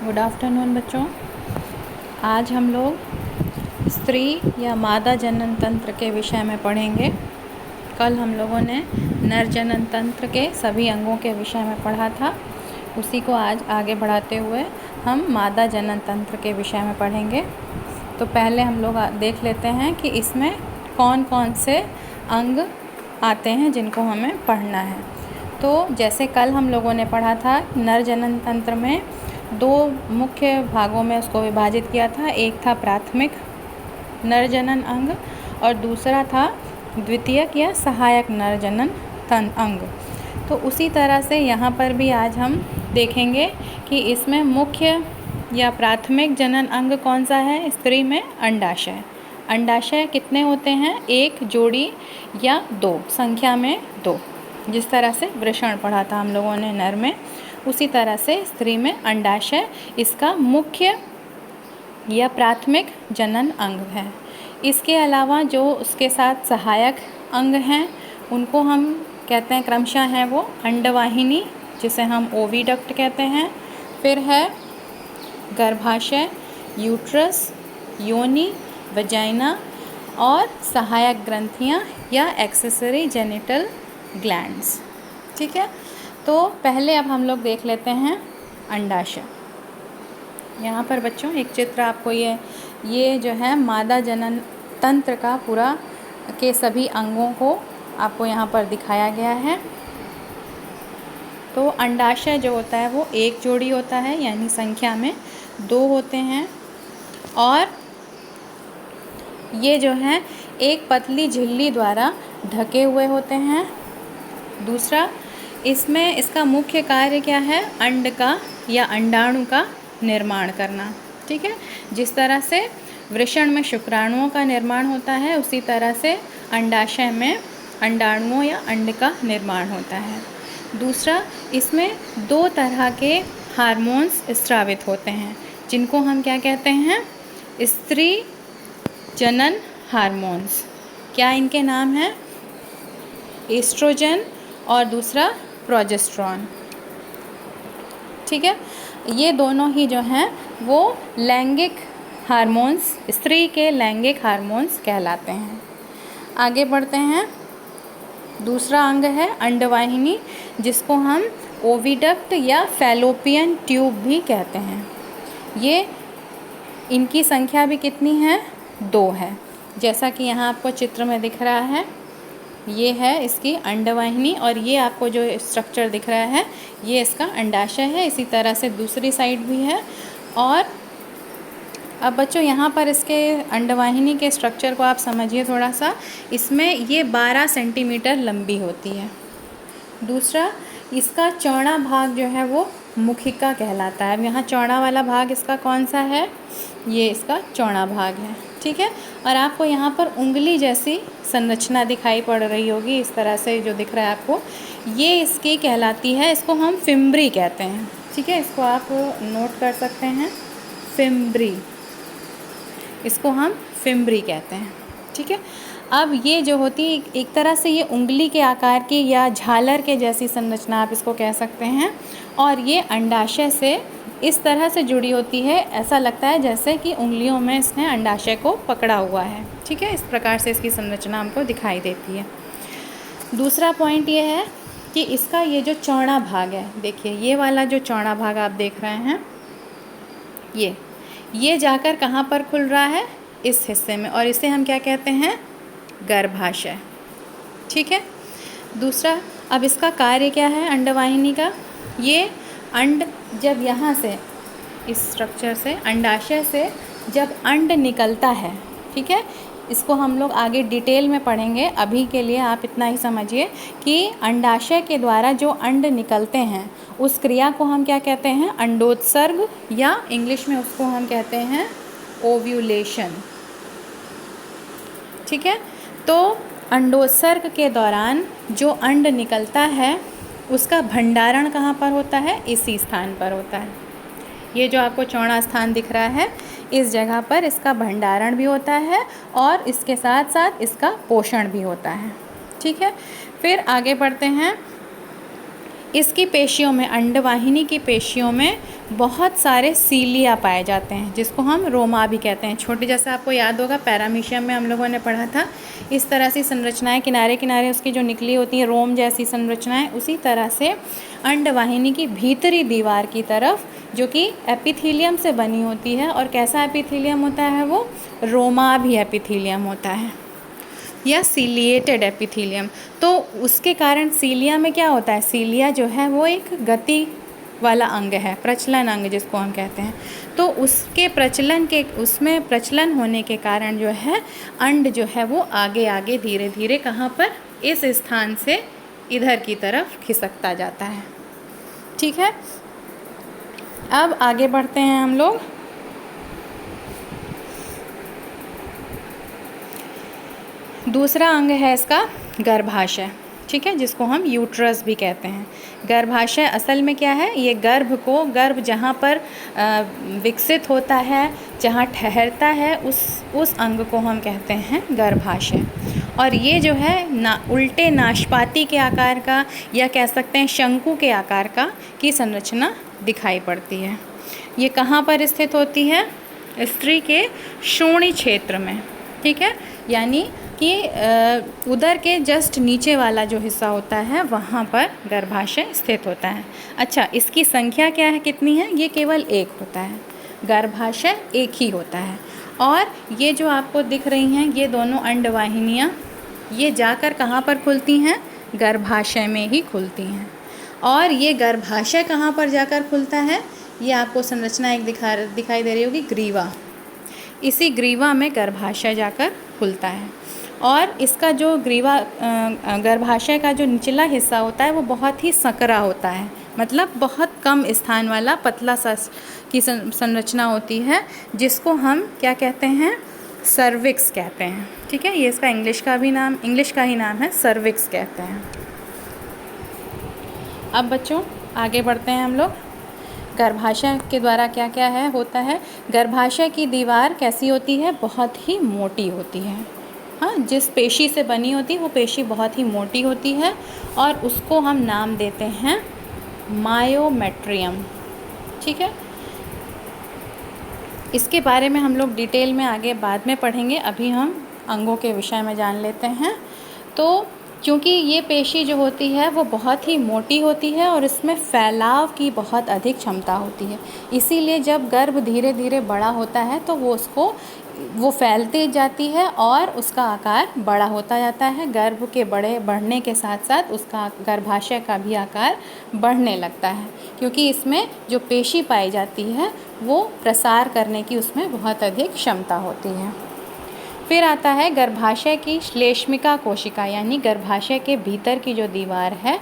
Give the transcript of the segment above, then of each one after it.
Good afternoon बच्चों। आज हम लोग स्त्री या मादा जनन तंत्र के विषय में पढ़ेंगे। कल हम लोगों ने नर जनन तंत्र के सभी अंगों के विषय में पढ़ा था, उसी को आज आगे बढ़ाते हुए हम मादा जनन तंत्र के विषय में पढ़ेंगे। तो पहले हम लोग देख लेते हैं कि इसमें कौन कौन से अंग आते हैं जिनको हमें पढ़ना है। तो जैसे कल हम लोगों ने पढ़ा था, नर जनन तंत्र में दो मुख्य भागों में उसको विभाजित किया था। एक था प्राथमिक नर जनन अंग और दूसरा था द्वितीयक या सहायक नर जनन अंग। तो उसी तरह से यहाँ पर भी आज हम देखेंगे कि इसमें मुख्य या प्राथमिक जनन अंग कौन सा है। स्त्री में अंडाशय। अंडाशय कितने होते हैं? एक जोड़ी या दो, संख्या में दो। जिस तरह से वृषण पढ़ा था हम लोगों ने नर में, उसी तरह से स्त्री में अंडाशय इसका मुख्य या प्राथमिक जनन अंग है। इसके अलावा जो उसके साथ सहायक अंग हैं उनको हम कहते हैं क्रमशः हैं वो अंडवाहिनी, जिसे हम ओविडक्ट कहते हैं, फिर है गर्भाशय, यूट्रस, योनि, वजाइना और सहायक ग्रंथियां या एक्सेसरी जेनिटल ग्लैंड्स। ठीक है, तो पहले अब हम लोग देख लेते हैं अंडाशय। यहाँ पर बच्चों एक चित्र आपको ये जो है मादा जनन तंत्र का पूरा के सभी अंगों को आपको यहाँ पर दिखाया गया है। तो अंडाशय जो होता है वो एक जोड़ी होता है, यानी संख्या में दो होते हैं, और ये जो है एक पतली झिल्ली द्वारा ढके हुए होते हैं। दूसरा, इसमें इसका मुख्य कार्य क्या है? अंड का या अंडाणु का निर्माण करना। ठीक है, जिस तरह से वृषण में शुक्राणुओं का निर्माण होता है, उसी तरह से अंडाशय में अंडाणुओं या अंड का निर्माण होता है। दूसरा, इसमें दो तरह के हार्मोन्स स्रावित होते हैं, जिनको हम क्या कहते हैं? स्त्री जनन हार्मोन्स। क्या इनके नाम हैं? एस्ट्रोजन और दूसरा प्रोजेस्टेरॉन। ठीक है, ये दोनों ही जो हैं वो लैंगिक हार्मोन्स, स्त्री के लैंगिक हार्मोन्स कहलाते हैं। आगे बढ़ते हैं। दूसरा अंग है अंडवाहिनी, जिसको हम ओविडक्ट या फैलोपियन ट्यूब भी कहते हैं। ये इनकी संख्या भी कितनी है? दो है, जैसा कि यहाँ आपको चित्र में दिख रहा है। ये है इसकी अंडवाहिनी और ये आपको जो स्ट्रक्चर दिख रहा है ये इसका अंडाशय है। इसी तरह से दूसरी साइड भी है। और अब बच्चों यहाँ पर इसके अंडवाहिनी के स्ट्रक्चर को आप समझिए थोड़ा सा। इसमें ये 12 सेंटीमीटर लंबी होती है। दूसरा, इसका चौड़ा भाग जो है वो मुखिका कहलाता है। अब यहाँ चौड़ा वाला भाग इसका कौन सा है? ये इसका चौड़ा भाग है। ठीक है, और आपको यहाँ पर उंगली जैसी संरचना दिखाई पड़ रही होगी, इस तरह से जो दिख रहा है आपको, ये इसकी कहलाती है, इसको हम फिम्ब्री कहते हैं। ठीक है, इसको आप नोट कर सकते हैं, फिम्ब्री, इसको हम फिम्ब्री कहते हैं। ठीक है, अब ये जो होती है एक तरह से ये उंगली के आकार की या झालर के जैसी संरचना आप इसको कह सकते हैं, और ये अंडाशय से इस तरह से जुड़ी होती है, ऐसा लगता है जैसे कि उंगलियों में इसने अंडाशय को पकड़ा हुआ है। ठीक है, इस प्रकार से इसकी संरचना हमको दिखाई देती है। दूसरा पॉइंट ये है कि इसका ये जो चौड़ा भाग है, देखिए ये वाला जो चौड़ा भाग आप देख रहे हैं, ये जाकर कहाँ पर खुल रहा है? इस हिस्से में, और इसे हम क्या कहते हैं? गर्भाशय। ठीक है, दूसरा, अब इसका कार्य क्या है अंडवाहिनी का? ये अंड जब यहाँ से इस स्ट्रक्चर से अंडाशय से जब अंड निकलता है, ठीक है, इसको हम लोग आगे डिटेल में पढ़ेंगे। अभी के लिए आप इतना ही समझिए कि अंडाशय के द्वारा जो अंड निकलते हैं उस क्रिया को हम क्या कहते हैं? अंडोत्सर्ग, या इंग्लिश में उसको हम कहते हैं ओव्यूलेशन। ठीक है, तो अंडोत्सर्ग के दौरान जो अंड निकलता है उसका भंडारण कहाँ पर होता है? इसी स्थान पर होता है। ये जो आपको चौड़ा स्थान दिख रहा है, इस जगह पर इसका भंडारण भी होता है और इसके साथ साथ इसका पोषण भी होता है। ठीक है, फिर आगे बढ़ते हैं। इसकी पेशियों में, अंडवाहिनी की पेशियों में बहुत सारे सीलिया पाए जाते हैं, जिसको हम रोमा भी कहते हैं। छोटे, जैसे आपको याद होगा पैरामीशियम में हम लोगों ने पढ़ा था, इस तरह से संरचनाएं किनारे किनारे उसकी जो निकली होती हैं रोम जैसी संरचनाएं, उसी तरह से अंडवाहिनी की भीतरी दीवार की तरफ, जो कि एपिथीलियम से बनी होती है, और कैसा एपिथीलियम होता है, वो रोमा भी एपिथीलियम होता है या सीलिएटेड एपिथीलियम। तो उसके कारण सीलिया में क्या होता है, सीलिया जो है वो एक गति वाला अंग है, प्रचलन अंग जिसको हम कहते हैं। तो उसके प्रचलन के, उसमें प्रचलन होने के कारण जो है अंड जो है वो आगे आगे धीरे धीरे कहाँ पर, इस स्थान से इधर की तरफ खिसकता जाता है। ठीक है, अब आगे बढ़ते हैं हम लोग। दूसरा अंग है इसका गर्भाशय, ठीक है, जिसको हम यूट्रस भी कहते हैं। गर्भाशय असल में क्या है, ये गर्भ जहाँ पर विकसित होता है, जहाँ ठहरता है, उस अंग को हम कहते हैं गर्भाशय। और ये जो है उल्टे नाशपाती के आकार का, या कह सकते हैं शंकु के आकार की संरचना दिखाई पड़ती है। ये कहाँ पर स्थित होती है, स्त्री के श्रोणि क्षेत्र में। ठीक है, यानी कि उदर के जस्ट नीचे वाला जो हिस्सा होता है वहाँ पर गर्भाशय स्थित होता है। अच्छा, इसकी संख्या क्या है, कितनी है, ये केवल एक होता है, गर्भाशय एक ही होता है। और ये जो आपको दिख रही हैं ये दोनों अंडवाहिनियाँ, ये जाकर कहाँ पर खुलती हैं, गर्भाशय में ही खुलती हैं। और ये गर्भाशय कहाँ पर जाकर खुलता है, ये आपको संरचना एक दिखाई दे रही होगी, ग्रीवा। इसी ग्रीवा में गर्भाशय जाकर खुलता है। और इसका जो ग्रीवा गर्भाशय का जो निचला हिस्सा होता है वो बहुत ही संकरा होता है, मतलब बहुत कम स्थान वाला पतला सा की संरचना होती है, जिसको हम क्या कहते हैं, सर्विक्स कहते हैं। ठीक है, ये इसका इंग्लिश का ही नाम है, सर्विक्स कहते हैं। अब बच्चों आगे बढ़ते हैं हम लोग। गर्भाशय के द्वारा क्या क्या है होता है, गर्भाशय की दीवार कैसी होती है, बहुत ही मोटी होती है। हाँ, जिस पेशी से बनी होती है वो पेशी बहुत ही मोटी होती है, और उसको हम नाम देते हैं मायोमेट्रियम। ठीक है, इसके बारे में हम लोग डिटेल में आगे बाद में पढ़ेंगे, अभी हम अंगों के विषय में जान लेते हैं। तो क्योंकि ये पेशी जो होती है वो बहुत ही मोटी होती है और इसमें फैलाव की बहुत अधिक क्षमता होती है, इसीलिए जब गर्भ धीरे धीरे बड़ा होता है तो वो फैलती जाती है और उसका आकार बड़ा होता जाता है। गर्भ के बढ़ने के साथ साथ उसका गर्भाशय का भी आकार बढ़ने लगता है, क्योंकि इसमें जो पेशी पाई जाती है वो प्रसार करने की उसमें बहुत अधिक क्षमता होती है। फिर आता है गर्भाशय की श्लेष्मिका कोशिका, यानी गर्भाशय के भीतर की जो दीवार है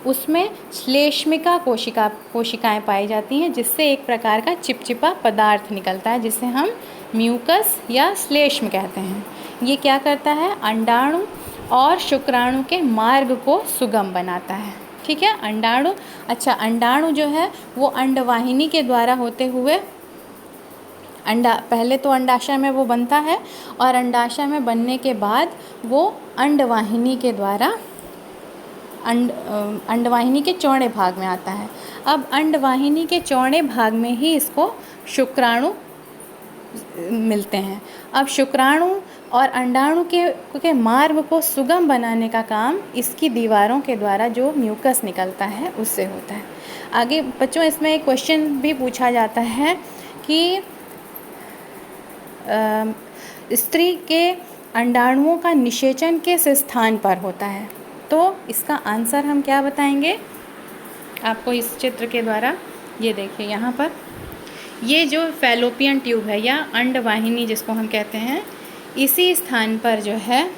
उसमें श्लेष्मिका कोशिकाएं पाई जाती हैं, जिससे एक प्रकार का चिपचिपा पदार्थ निकलता है, जिसे हम म्यूकस या श्लेष्म कहते हैं। ये क्या करता है, अंडाणु और शुक्राणु के मार्ग को सुगम बनाता है। ठीक है, अंडाणु जो है वो अंडवाहिनी के द्वारा होते हुए पहले तो अंडाशय में वो बनता है, और अंडाशय में बनने के बाद वो अंडवाहिनी के द्वारा अंडवाहिनी के चौड़े भाग में आता है। अब अंडवाहिनी के चौड़े भाग में ही इसको शुक्राणु मिलते हैं। अब शुक्राणु और अंडाणु के मार्ग को सुगम बनाने का काम इसकी दीवारों के द्वारा जो म्यूकस निकलता है उससे होता है। आगे बच्चों इसमें एक क्वेश्चन भी पूछा जाता है कि स्त्री के अंडाणुओं का निषेचन किस स्थान पर होता है, तो इसका आंसर हम क्या बताएंगे आपको इस चित्र के द्वारा। ये देखिए यहाँ पर ये जो फैलोपियन ट्यूब है या अंडवाहिनी जिसको हम कहते हैं, इसी स्थान पर जो है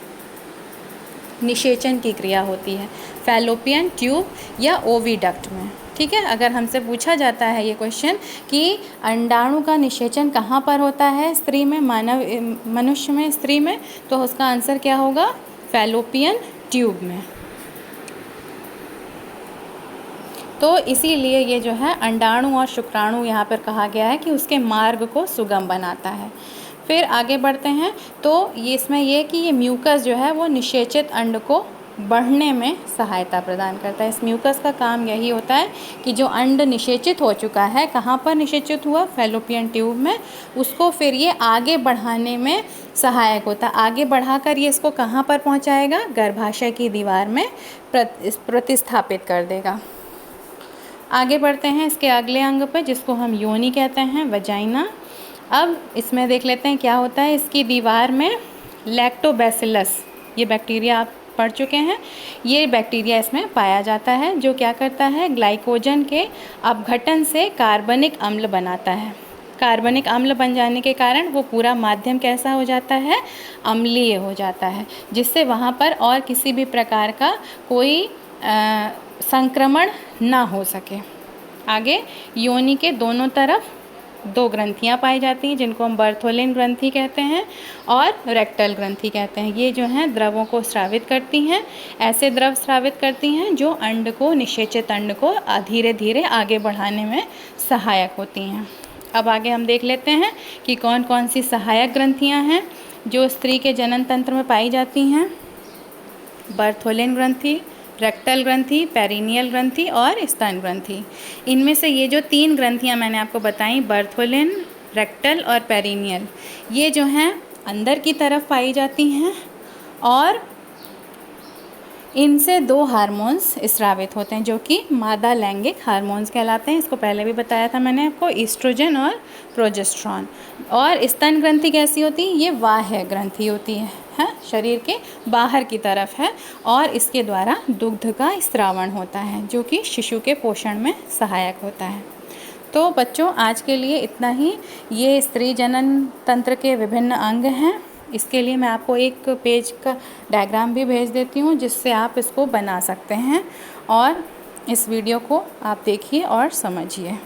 निषेचन की क्रिया होती है, फैलोपियन ट्यूब या ओविडक्ट में। ठीक है, अगर हमसे पूछा जाता है ये क्वेश्चन कि अंडाणु का निषेचन कहाँ पर होता है स्त्री में, मनुष्य में, स्त्री में, तो उसका आंसर क्या होगा, फैलोपियन ट्यूब में। तो इसीलिए ये जो है अंडाणु और शुक्राणु यहाँ पर कहा गया है कि उसके मार्ग को सुगम बनाता है। फिर आगे बढ़ते हैं, तो ये इसमें ये कि ये म्यूकस जो है वो निषेचित अंड को बढ़ने में सहायता प्रदान करता है। इस म्यूकस का काम यही होता है कि जो अंड निषेचित हो चुका है, कहाँ पर निषेचित हुआ, फैलोपियन ट्यूब में, उसको फिर ये आगे बढ़ाने में सहायक होता है। आगे बढ़ाकर ये इसको कहाँ पर पहुँचाएगा, गर्भाशय की दीवार में प्रतिस्थापित कर देगा। आगे बढ़ते हैं इसके अगले अंग पर, जिसको हम योनि कहते हैं, वजाइना। अब इसमें देख लेते हैं क्या होता है। इसकी दीवार में लैक्टोबैसिलस, ये बैक्टीरिया आप पढ़ चुके हैं, ये बैक्टीरिया इसमें पाया जाता है, जो क्या करता है, ग्लाइकोजन के अपघटन से कार्बनिक अम्ल बनाता है। कार्बनिक अम्ल बन जाने के कारण वो पूरा माध्यम कैसा हो जाता है, अम्लीय हो जाता है, जिससे वहाँ पर और किसी भी प्रकार का कोई संक्रमण ना हो सके। आगे योनि के दोनों तरफ 2 ग्रंथियाँ पाई जाती हैं, जिनको हम बर्थोलिन ग्रंथि कहते हैं और रेक्टल ग्रंथि कहते हैं। ये जो हैं द्रवों को स्रावित करती हैं, ऐसे द्रव स्रावित करती हैं जो अंड को, निषेचित अंड को धीरे धीरे आगे बढ़ाने में सहायक होती हैं। अब आगे हम देख लेते हैं कि कौन कौन सी सहायक ग्रंथियाँ हैं जो स्त्री के जनन तंत्र में पाई जाती हैं। बर्थोलिन ग्रंथि, रेक्टल ग्रंथि, पेरिनियल ग्रंथि और स्तन ग्रंथि। इनमें से ये जो 3 ग्रंथियाँ मैंने आपको बताई, बर्थोलिन, रेक्टल और पेरिनियल, ये जो हैं अंदर की तरफ पाई जाती हैं और इनसे 2 हार्मोन्स स्रावित होते हैं, जो कि मादा लैंगिक हार्मोन्स कहलाते हैं। इसको पहले भी बताया था मैंने आपको, ईस्ट्रोजन और प्रोजेस्टेरॉन। और स्तन ग्रंथि कैसी होती है, ये बाह्य ग्रंथि होती है, शरीर के बाहर की तरफ है, और इसके द्वारा दुग्ध का स्रावण होता है, जो कि शिशु के पोषण में सहायक होता है। तो बच्चों, आज के लिए इतना ही। ये स्त्री जनन तंत्र के विभिन्न अंग हैं। इसके लिए मैं आपको एक पेज का डायग्राम भी भेज देती हूँ, जिससे आप इसको बना सकते हैं, और इस वीडियो को आप देखिए और समझिए।